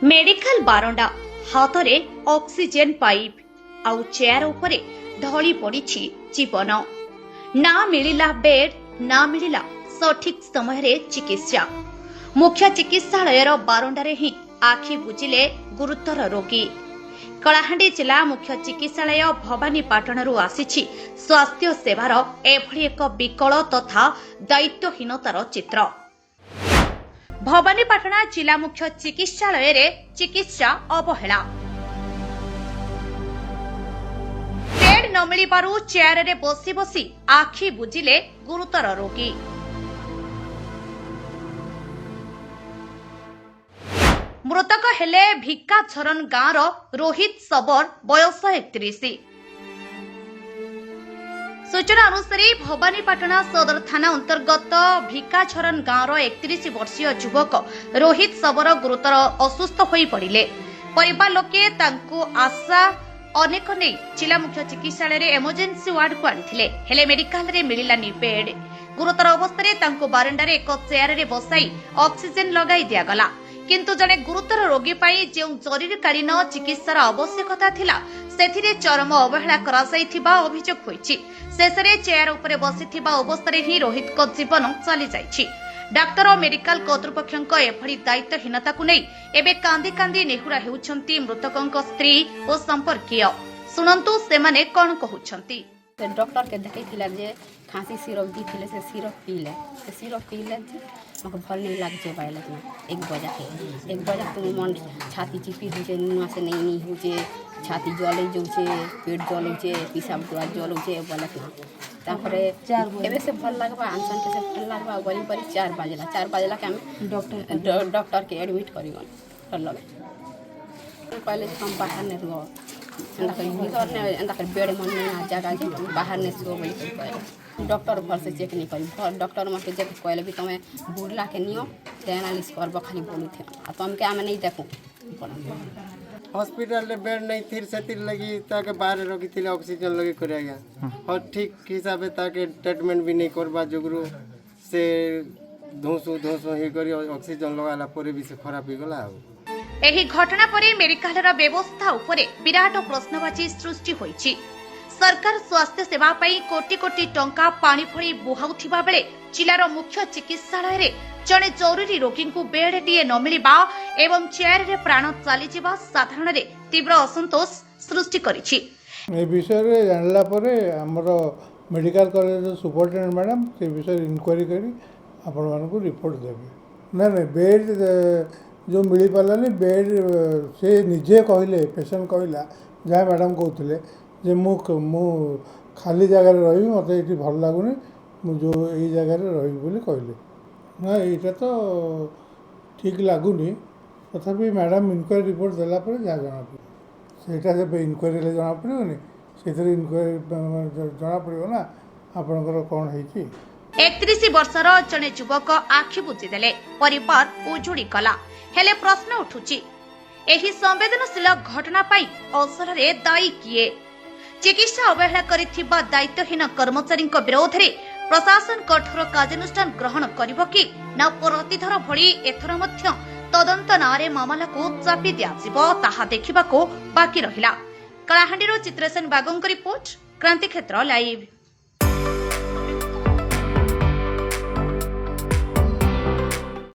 Medical बारंडा हाथ में oxygen pipe आउ चेयर उपरे ढली पड़ी जीवन ना मिलिला बेड ना मिलिला सठिक समय रे चिकित्सा। मुख्य चिकित्सालय बारंडारे ही आखि बुझिले गुरुतर रोगी। कलाहांडी जिला मुख्य चिकित्सालय भवानीपाटणरू आसीछि स्वास्थ्य सेवार एभली एक विकल तथा दायित्वहीनतार चित्र। भवानीपाटणा जिला मुख्य चिकित्सालय रे चिकित्सा अवहेला। बेड न मिलिबारु चेयर रे बसी बसी आखि बुझिले गुरुतर रोगी। मृतक हेले भिक्काझरन गाँवर रोहित सबर बयस 31। सूचना अनुसार भवानीपाटणा सदर थाना अंतर्गत भिक्काझरन गाँवर 31 वर्षीय युवक रोहित सबर गुरुतर असुस्थ हो पड़े। परिवार लोके तांको आशा अनेक नहीं जिला मुख्य चिकित्सालय रे इमरजेंसी वार्ड को आनिथिले, हेले मेडिकल रे मिलिलानी बेड। गुरुतर अवस्था तांको बारंडारे एक चेयर रे बसाई ऑक्सीजन लगाई दियागला, किंतु जने गुरुतर रोगी पाई जो जरूरीकालीन चिकित्सार आवश्यकता थिला सेथिरे चरम अवहेला करा जायथिबा अभियोग होईछि। शेषरे चेयर उपरे बसिथिबा अवस्थारे ही रोहित को जीवन चली जायछि। डाक्टर और मेडिकल कर्तृपक्षक एभली दायित्वहीनताकु नै एबे कांदी कांदी नेहुरा हेउछंती मृतकक स्त्री और संपर्कीय। सुनंतु सेमाने कोन कहउछंती। डॉक्टर के देखैथिला जे खांसी सिरप दीथिले से सिरप पीले जे मके भल नहीं लाग जे बाइले एक बजा तो मन छाती चिपी होचे नुआ से नहीं होचे छाती जले जोचे पेट जले जे पेशाब दुआ जलुचे बोले तापरे एबे से भल लागबा आंसन के से भल लागबा बोली परी 4 बजेला के हम डॉक्टर के एडमिट करिगन कर लगे। पहले हम बाहर ने रुआ बेड मन नहीं जगह बाहर ने सो बोली डॉक्टर भर से चेक नहीं करी। डॉक्टर मत चेक कहले भी तुम्हें बुढ़ला के नियो एनालिसिस करब खाली बोलू थे तुम के आम नहीं देखू हॉस्पिटल रे बेड नहीं थिर से तिर लगी ताके बाहर रखी थिले ऑक्सीजन लगी करिया गया और ठीक हिसाब ताके ट्रीटमेंट भी नहीं करबा जोगरू से धोसो हे करी ऑक्सीजन लगाला परे भी से खराब हो गला। एही घटना परे मेडिकल व्यवस्था उपरे विराट प्रश्नवाची सृष्टि होईछि। सरकार स्वास्थ्य सेवा पई कोटी कोटी टंका पानी फड़ी बुहाउथिबा बेले जिलार मुख्य चिकित्सालय रे जने जरूरी रोगी को बेड टीए न मिलिबा एवं चेयर रे प्राण चली जिबा साधारण रे तीव्र असंतोष सृष्टि करिछि। ए विषय रे जानला परे हमर मेडिकल कॉलेज सुपरिटेंडेंट मैडम से विषय इंक्वायरी करी आपण मान को रिपोर्ट देबे। ना बेड जो मिल पारानी बेड से निजे कहले पेशेंट कहला जहाँ मैडम कहते जे मु खाली जगह रही मत ये भल लगुनि जो यही जगह रही कहले ना यहाँ तो ठीक लगुनि तथापि मैडम इनक्वायरी रिपोर्ट देला जहाँ जना पड़ा से इनक्वायरी जना पड़ोनी से इनक्वायरी जना पड़ो ना आपणकर कौन है। 31 वर्षर जने युवक आखि बुझीदेले परिवार उजुड़ी गला। हेले प्रश्न उठुची एही संवेदनशील घटना पाई अवसर रे दायी किए? चिकित्सा अवहेला करिथिबा दायित्वहीन कर्मचारी विरोध रे प्रशासन कठोर कार्यानुष्ठान ग्रहण करिबो कि ना प्रतिथर भली एथर मध्य तदंत नारे मामला को चापी दियाजिबो ताहा देखिबाको बाकी रहिला। कलाहांडीरो चित्रसेन बागंक रिपोर्ट क्रांति क्षेत्र लाइव।